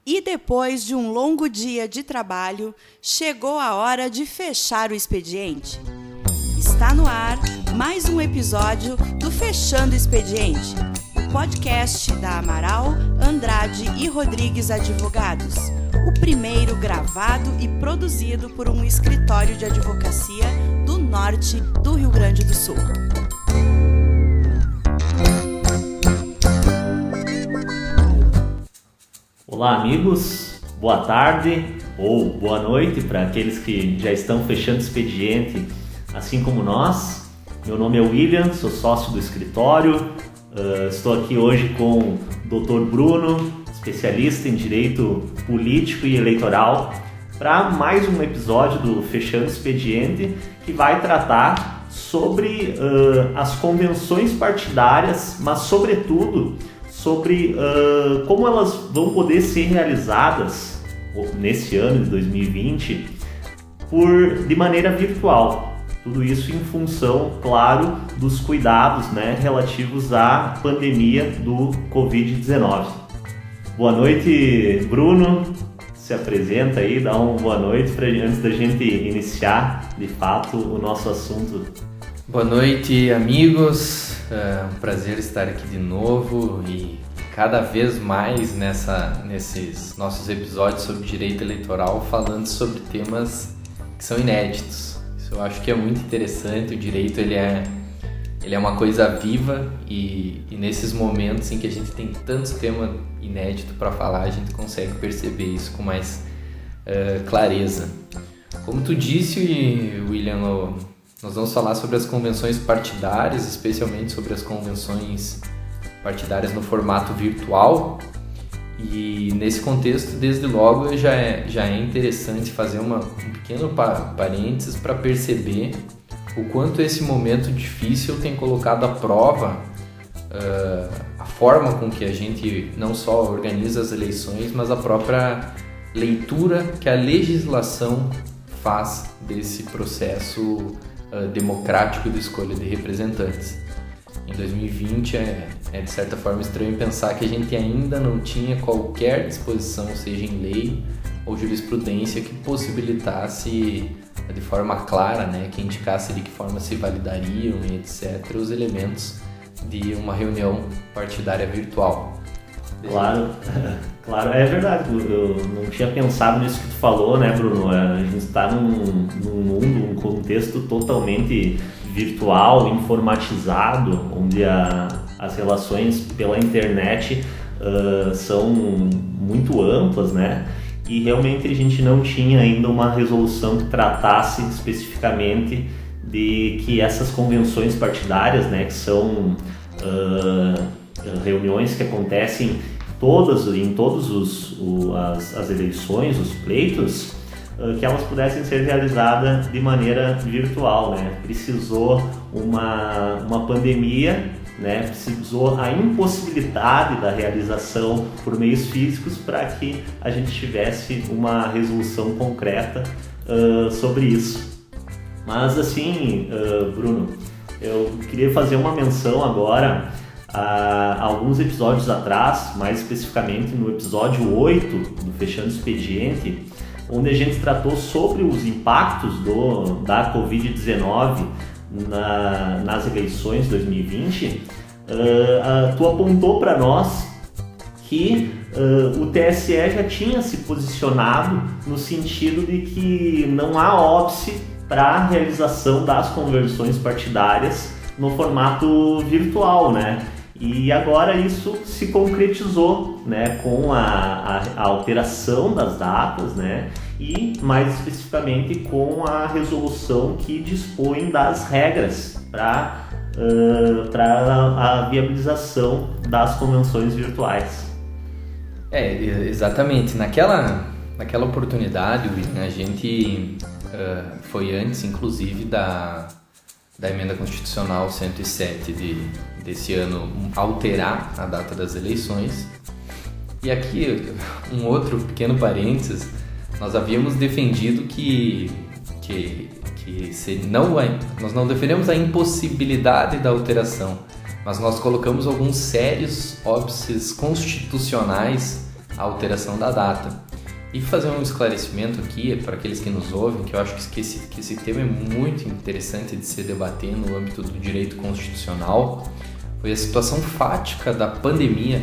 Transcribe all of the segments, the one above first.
E depois de um longo dia de trabalho, chegou a hora de fechar o expediente. Está no ar mais um episódio do Fechando o Expediente, o podcast da Amaral, Andrade e Rodrigues Advogados, o primeiro gravado e produzido por um escritório de advocacia do norte do Rio Grande do Sul. Olá, amigos, boa tarde ou boa noite para aqueles que já estão fechando expediente, assim como nós. Meu nome é William, sou sócio do escritório, estou aqui hoje com o Dr. Bruno, especialista em Direito Político e Eleitoral, para mais um episódio do Fechando Expediente, que vai tratar sobre as convenções partidárias, mas sobretudo sobre como elas vão poder ser realizadas nesse ano de 2020 de maneira virtual. Tudo isso em função, claro, dos cuidados, relativos à pandemia do Covid-19. Boa noite, Bruno. Se apresenta aí, dá uma boa noite antes da gente iniciar, de fato, o nosso assunto. Boa noite, amigos. É um prazer estar aqui de novo e cada vez mais nesses nossos episódios sobre direito eleitoral, falando sobre temas que são inéditos. Isso eu acho que é muito interessante. O direito ele é uma coisa viva e nesses momentos em que a gente tem tantos temas inéditos para falar, a gente consegue perceber isso com mais clareza. Como tu disse, William, nós vamos falar sobre as convenções partidárias, especialmente sobre as convenções partidárias no formato virtual. E nesse contexto, desde logo, já é interessante fazer um pequeno parênteses para perceber o quanto esse momento difícil tem colocado à prova a forma com que a gente não só organiza as eleições, mas a própria leitura que a legislação faz desse processo democrático de escolha de representantes. Em 2020 é de certa forma estranho pensar que a gente ainda não tinha qualquer disposição, seja em lei ou jurisprudência, que possibilitasse de forma clara, que indicasse de que forma se validariam e etc. os elementos de uma reunião partidária virtual. Claro, é verdade. Eu não tinha pensado nisso que tu falou, Bruno? A gente está num mundo, um contexto totalmente virtual, informatizado, onde as relações pela internet são muito amplas, E realmente a gente não tinha ainda uma resolução que tratasse especificamente de que essas convenções partidárias, que são reuniões que acontecem em todas as eleições, os pleitos, que elas pudessem ser realizadas de maneira virtual, Precisou uma pandemia, precisou a impossibilidade da realização por meios físicos para que a gente tivesse uma resolução concreta sobre isso. Mas assim, Bruno, eu queria fazer uma menção agora a alguns episódios atrás, mais especificamente no episódio 8 do Fechando Expediente, onde a gente tratou sobre os impactos da Covid-19 nas eleições de 2020. Tu apontou para nós que o TSE já tinha se posicionado no sentido de que não há óbice para a realização das convenções partidárias no formato virtual, E agora isso se concretizou, com a alteração das datas, E mais especificamente com a resolução que dispõe das regras para a viabilização das convenções virtuais. Exatamente. Naquela oportunidade, a gente foi antes, inclusive, da Emenda Constitucional 107 desse ano alterar a data das eleições. E aqui, um outro pequeno parênteses, nós havíamos defendido que nós não defendemos a impossibilidade da alteração, mas nós colocamos alguns sérios óbices constitucionais a alteração da data. E fazer um esclarecimento aqui para aqueles que nos ouvem, que eu acho que esse tema é muito interessante de se debater no âmbito do direito constitucional. Foi a situação fática da pandemia,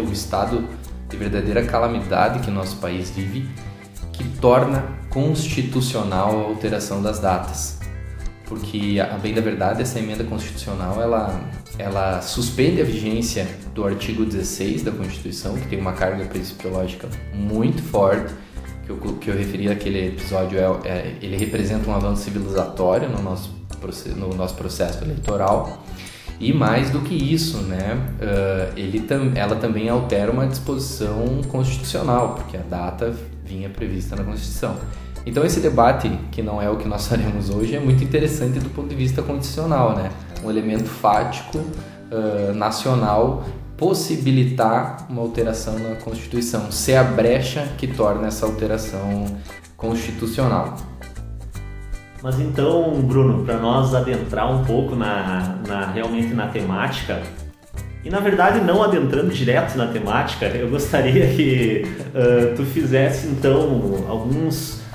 o estado de verdadeira calamidade que nosso país vive, que torna constitucional a alteração das datas. Porque, a bem da verdade, essa emenda constitucional, ela suspende a vigência do artigo 16 da Constituição, que tem uma carga principiológica muito forte, que eu referi naquele episódio, ele representa um avanço civilizatório no nosso processo eleitoral. E mais do que isso, né, ela também altera uma disposição constitucional, porque a data vinha prevista na Constituição. Então esse debate, que não é o que nós faremos hoje, é muito interessante do ponto de vista constitucional, né? Um elemento fático nacional possibilitar uma alteração na Constituição, ser a brecha que torna essa alteração constitucional. Mas então, Bruno, para nós adentrar um pouco realmente na temática, e na verdade não adentrando direto na temática, eu gostaria que tu fizesse então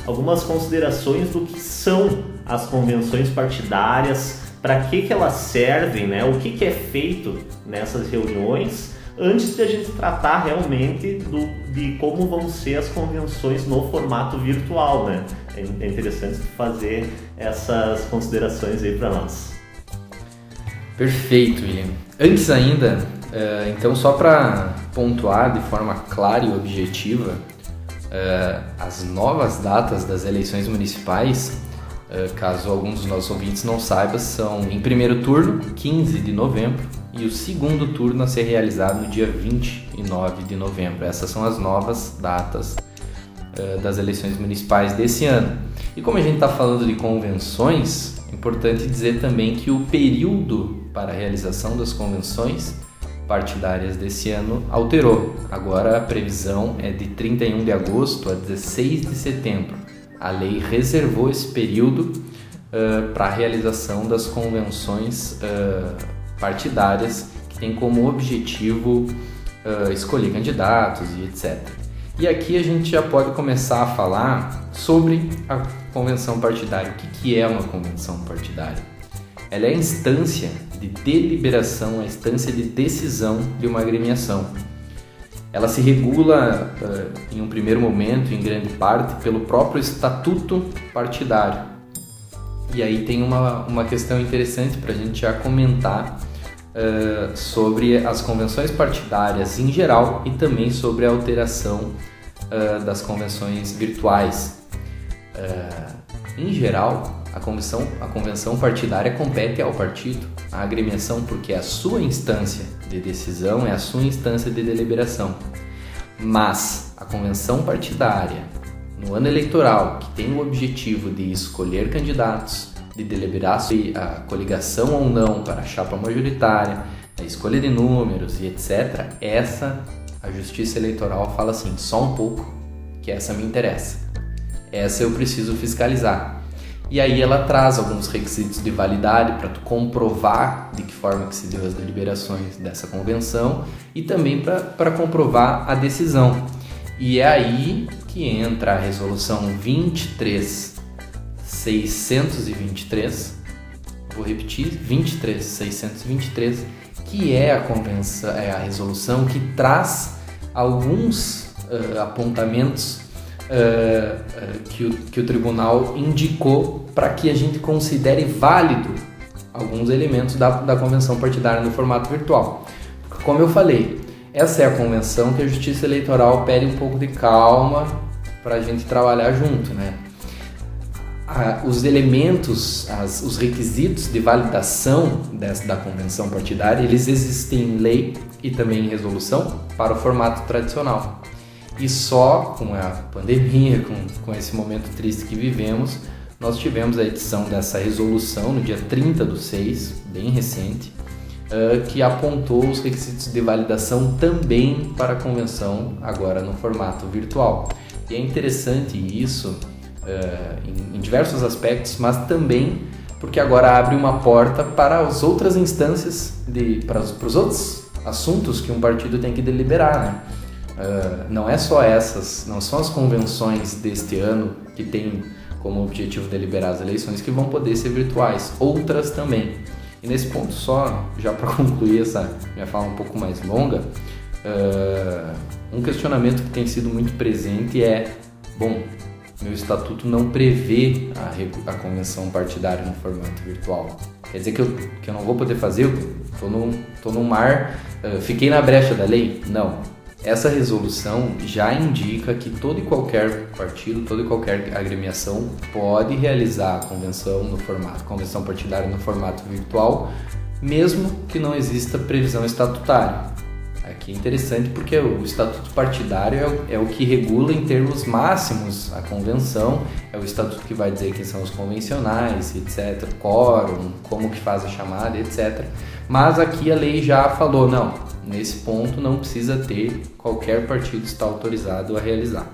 algumas considerações do que são as convenções partidárias, para que elas servem, né? O que é feito nessas reuniões, antes de a gente tratar realmente de como vão ser as convenções no formato virtual, né? É interessante fazer essas considerações aí para nós. Perfeito, William. Antes ainda, então só para pontuar de forma clara e objetiva, as novas datas das eleições municipais, caso algum dos nossos ouvintes não saiba, são em primeiro turno, 15 de novembro, e o segundo turno a ser realizado no dia 29 de novembro. Essas são as novas datas das eleições municipais desse ano. E como a gente está falando de convenções, é importante dizer também que o período para a realização das convenções partidárias desse ano alterou. Agora a previsão é de 31 de agosto a 16 de setembro. A lei reservou esse período para a realização das convenções partidárias, que tem como objetivo escolher candidatos e etc. E aqui a gente já pode começar a falar sobre a convenção partidária. O que é uma convenção partidária? Ela é a instância de deliberação, a instância de decisão de uma agremiação. Ela se regula, em um primeiro momento, em grande parte, pelo próprio estatuto partidário. E aí tem uma questão interessante para a gente já comentar sobre as convenções partidárias em geral e também sobre a alteração das convenções virtuais. Em geral, a convenção partidária compete ao partido, à agremiação, porque é a sua instância de decisão, é a sua instância de deliberação. Mas a convenção partidária, no ano eleitoral, que tem o objetivo de escolher candidatos, de deliberar sobre a coligação ou não para a chapa majoritária, a escolha de números e etc., a Justiça Eleitoral fala assim, só um pouco, que essa me interessa. Essa eu preciso fiscalizar. E aí ela traz alguns requisitos de validade para tu comprovar de que forma que se deu as deliberações dessa convenção e também para comprovar a decisão. E é aí que entra a resolução 23.623, vou repetir, 23.623, que é a resolução que traz alguns apontamentos que o tribunal indicou para que a gente considere válido alguns elementos da convenção partidária no formato virtual. Porque, como eu falei, essa é a convenção que a Justiça Eleitoral pede um pouco de calma para a gente trabalhar junto, né? Os elementos, os requisitos de validação da convenção partidária, eles existem em lei e também em resolução para o formato tradicional. E só com a pandemia, com esse momento triste que vivemos, nós tivemos a edição dessa resolução no dia 30/6, bem recente, que apontou os requisitos de validação também para a convenção, agora no formato virtual. E é interessante isso em diversos aspectos, mas também porque agora abre uma porta para as outras instâncias, para os outros assuntos que um partido tem que deliberar, né? Não é só não são as convenções deste ano que tem como objetivo deliberar as eleições que vão poder ser virtuais, outras também. E nesse ponto, só já para concluir essa minha fala um pouco mais longa, um questionamento que tem sido muito presente é: bom, meu estatuto não prevê a convenção partidária no formato virtual. Quer dizer que eu não vou poder fazer? Estou no mar, fiquei na brecha da lei? Não. Essa resolução já indica que todo e qualquer partido, toda e qualquer agremiação pode realizar a convenção partidária no formato virtual, mesmo que não exista previsão estatutária. Aqui é interessante porque o estatuto partidário é o que regula em termos máximos a convenção, é o estatuto que vai dizer quem são os convencionais, etc., quórum, como que faz a chamada, etc. Mas aqui a lei já falou, não, nesse ponto não precisa ter, qualquer partido está autorizado a realizar.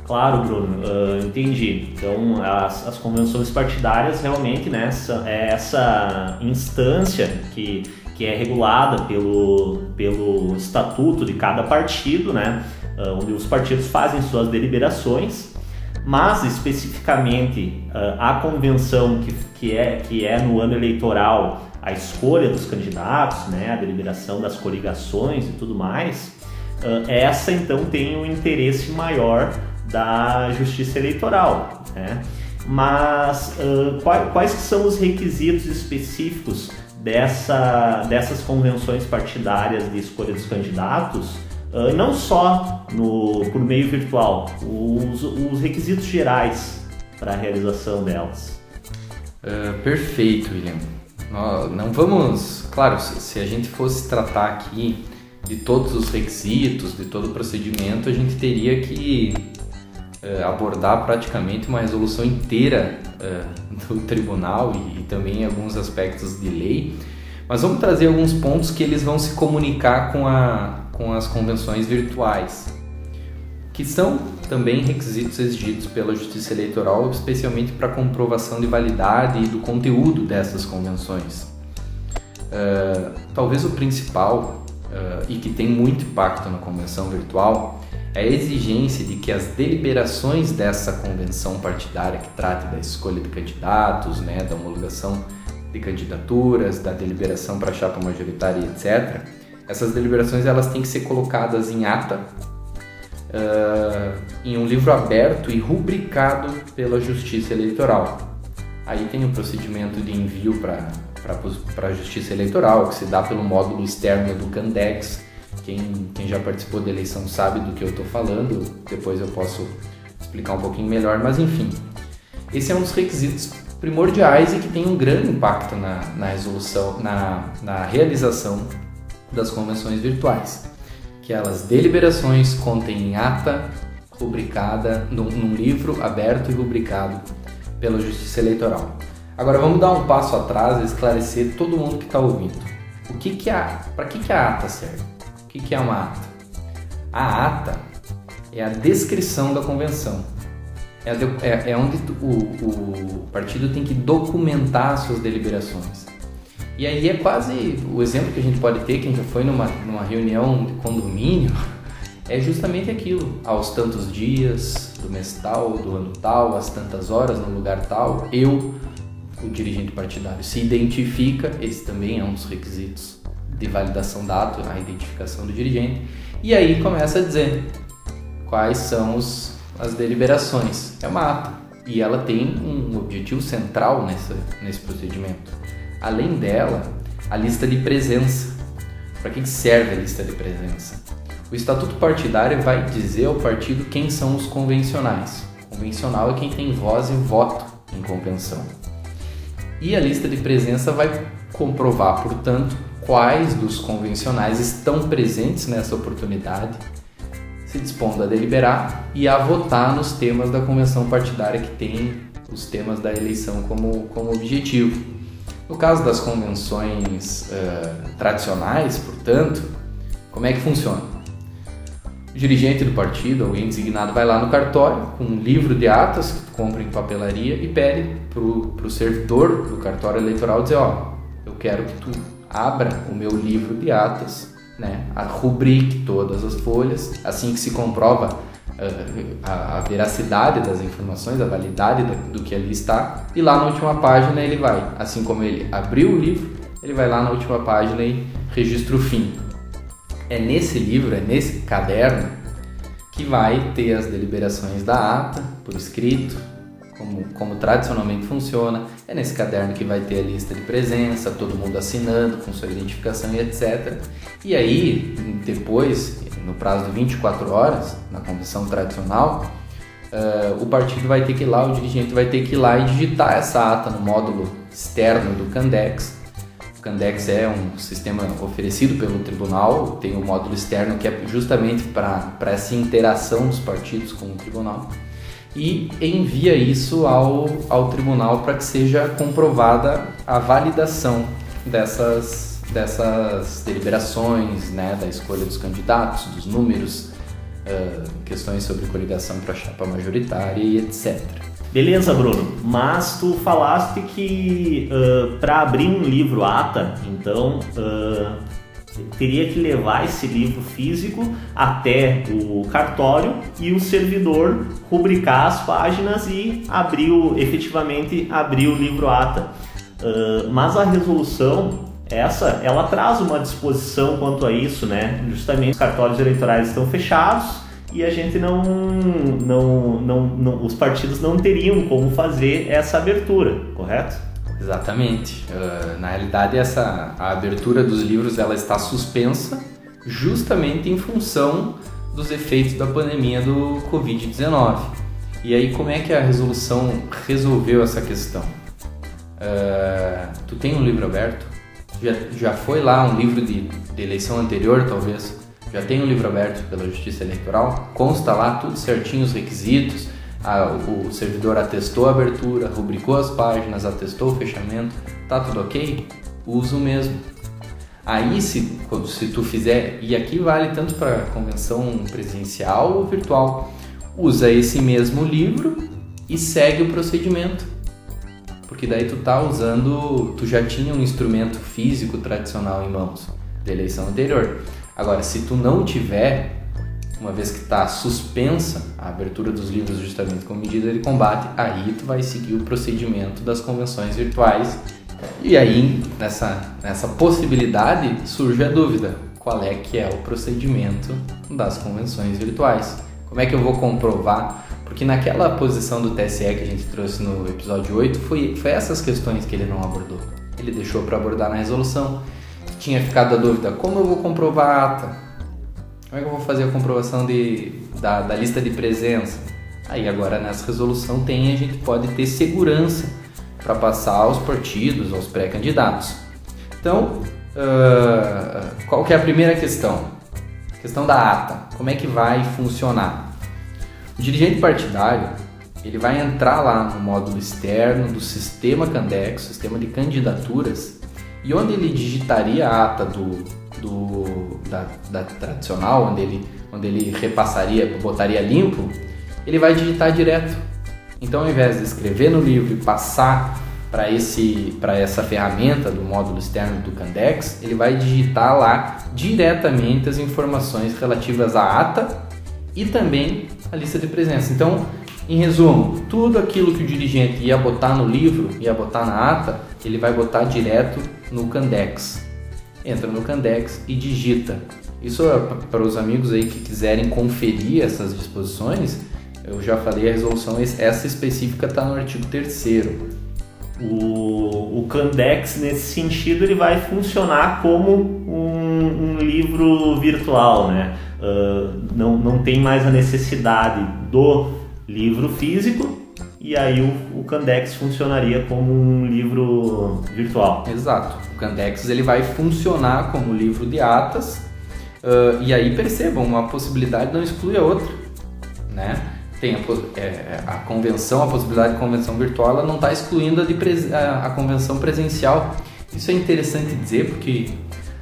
Claro, Bruno, entendi. Então, as convenções partidárias realmente, né, é essa instância que é regulada pelo estatuto de cada partido, né, onde os partidos fazem suas deliberações, mas especificamente a convenção que é no ano eleitoral a escolha dos candidatos, né, a deliberação das coligações e tudo mais, essa então tem um interesse maior da Justiça Eleitoral, né? Mas quais que são os requisitos específicos dessas convenções partidárias de escolha dos candidatos, não só por meio virtual, os requisitos gerais para a realização delas? Perfeito, William. Não vamos... Claro, se a gente fosse tratar aqui de todos os requisitos, de todo o procedimento, a gente teria que abordar praticamente uma resolução inteira do tribunal e também alguns aspectos de lei, mas vamos trazer alguns pontos que eles vão se comunicar com as convenções virtuais, que são também requisitos exigidos pela Justiça Eleitoral, especialmente para comprovação de validade e do conteúdo dessas convenções. Talvez o principal, e que tem muito impacto na convenção virtual, é a exigência de que as deliberações dessa convenção partidária que trate da escolha de candidatos, né, da homologação de candidaturas, da deliberação para a chapa majoritária, etc., essas deliberações elas têm que ser colocadas em ata, em um livro aberto e rubricado pela Justiça Eleitoral. Aí tem o procedimento de envio para a Justiça Eleitoral, que se dá pelo módulo externo do Candex. Quem já participou da eleição sabe do que eu estou falando, depois eu posso explicar um pouquinho melhor, mas enfim. Esse é um dos requisitos primordiais e que tem um grande impacto na resolução, na realização das convenções virtuais, que elas deliberações contêm ata rubricada num livro aberto e rubricado pela Justiça Eleitoral. Agora vamos dar um passo atrás e esclarecer todo mundo que está ouvindo. Para que a ata serve? O que é uma ata? A ata é a descrição da convenção. É onde o partido tem que documentar suas deliberações. E aí é quase o exemplo que a gente pode ter, quem já foi numa reunião de condomínio, é justamente aquilo. Aos tantos dias, do mês tal, do ano tal, às tantas horas, no lugar tal, o dirigente partidário se identifica, esse também é um dos requisitos de validação da ata, a identificação do dirigente, e aí começa a dizer quais são as deliberações. É uma ata, e ela tem um objetivo central nesse procedimento. Além dela, a lista de presença. Para que serve a lista de presença? O estatuto partidário vai dizer ao partido quem são os convencionais. O convencional é quem tem voz e voto em convenção. E a lista de presença vai comprovar, portanto, quais dos convencionais estão presentes nessa oportunidade, se dispondo a deliberar e a votar nos temas da convenção partidária que tem os temas da eleição como objetivo. No caso das convenções tradicionais, portanto, como é que funciona? O dirigente do partido, alguém designado, vai lá no cartório com um livro de atas que compra em papelaria e pede para o servidor do cartório eleitoral dizer: eu quero que tu abra o meu livro de atas né, rubrique todas as folhas, assim que se comprova a veracidade das informações, a validade do que ali está, e lá na última página ele vai, assim como ele abriu o livro, ele vai lá na última página e registra o fim. É nesse livro, é nesse caderno que vai ter as deliberações da ata, por escrito, como tradicionalmente funciona. É nesse caderno que vai ter a lista de presença, todo mundo assinando com sua identificação e etc. E aí, depois, no prazo de 24 horas, na convenção tradicional, o partido vai ter que ir lá, o dirigente vai ter que ir lá e digitar essa ata no módulo externo do Candex. O Candex é um sistema oferecido pelo tribunal, tem um módulo externo que é justamente para essa interação dos partidos com o tribunal, e envia isso ao tribunal para que seja comprovada a validação dessas deliberações, né, da escolha dos candidatos, dos números, questões sobre coligação para a chapa majoritária e etc. Beleza, Bruno, mas tu falaste que para abrir um livro ata, então teria que levar esse livro físico até o cartório e o servidor rubricar as páginas e efetivamente abrir o livro ata. Mas a resolução, ela traz uma disposição quanto a isso, né? Justamente os cartórios eleitorais estão fechados e a gente os partidos não teriam como fazer essa abertura, correto? Exatamente. Na realidade, a abertura dos livros ela está suspensa justamente em função dos efeitos da pandemia do Covid-19. E aí, como é que a resolução resolveu essa questão? Tu tem um livro aberto? Já foi lá um livro de eleição anterior, talvez? Já tem um livro aberto pela Justiça Eleitoral? Consta lá tudo certinho, os requisitos, o servidor atestou a abertura, rubricou as páginas, atestou o fechamento, tá tudo ok? Usa o mesmo. Aí, se tu fizer, e aqui vale tanto para convenção presencial ou virtual, usa esse mesmo livro e segue o procedimento. Porque daí tu já tinha um instrumento físico tradicional em mãos da eleição anterior. Agora, se tu não tiver, uma vez que está suspensa a abertura dos livros justamente como medida de combate, aí tu vai seguir o procedimento das convenções virtuais. E aí, nessa possibilidade, surge a dúvida: qual é que é o procedimento das convenções virtuais? Como é que eu vou comprovar? Porque naquela posição do TSE que a gente trouxe no episódio 8, foi essas questões que ele não abordou. Ele deixou para abordar na resolução. Tinha ficado a dúvida: como eu vou comprovar a ata? Como é que eu vou fazer a comprovação da lista de presença? Aí agora nessa resolução a gente pode ter segurança para passar aos partidos, aos pré-candidatos. Então, qual que é a primeira questão? A questão da ata. Como é que vai funcionar? O dirigente partidário ele vai entrar lá no módulo externo do sistema Candex, sistema de candidaturas, e onde ele digitaria a ata da tradicional, onde ele repassaria, botaria limpo, ele vai digitar direto. Então, ao invés de escrever no livro e passar para essa ferramenta do módulo externo do Candex, ele vai digitar lá diretamente as informações relativas à ata e também a lista de presença. Então, em resumo, tudo aquilo que o dirigente ia botar no livro, ia botar na ata, ele vai botar direto no Candex. Entra no Candex e digita. Isso é para os amigos aí que quiserem conferir essas disposições. Eu já falei, a resolução essa específica está no artigo 3º. O Candex, nesse sentido, ele vai funcionar como um livro virtual, né? Não tem mais a necessidade do livro físico, e aí o Candex funcionaria como um livro virtual. Exato. O Candex ele vai funcionar como livro de atas, e aí percebam, uma possibilidade não exclui a outra, né? Tem a convenção, a possibilidade de convenção virtual, ela não está excluindo a convenção presencial. Isso é interessante dizer, porque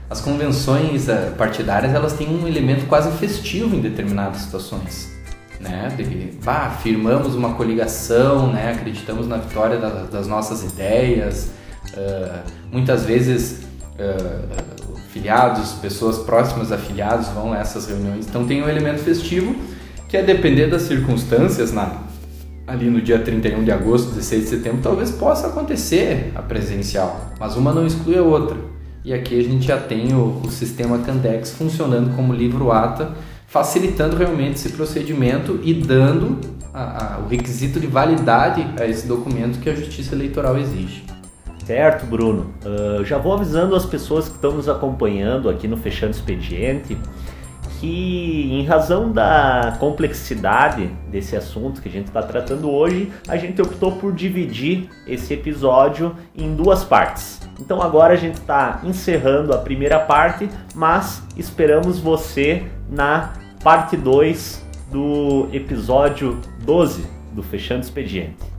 as convenções partidárias elas têm um elemento quase festivo em determinadas situações, né? Firmamos uma coligação, né? Acreditamos na vitória das nossas ideias, muitas vezes filiados, pessoas próximas a filiados vão a essas reuniões. Então tem um elemento festivo que, a depender das circunstâncias, ali no dia 31 de agosto, 16 de setembro, talvez possa acontecer a presencial, mas uma não exclui a outra. E aqui a gente já tem o sistema Candex funcionando como livro-ata, facilitando realmente esse procedimento e dando o requisito de validade a esse documento que a Justiça Eleitoral exige. Certo, Bruno. Já vou avisando as pessoas que estão nos acompanhando aqui no Fechando Expediente que, em razão da complexidade desse assunto que a gente está tratando hoje, a gente optou por dividir esse episódio em 2 partes. Então agora a gente está encerrando a primeira parte, mas esperamos você na parte 2 do episódio 12 do Fechando Expediente.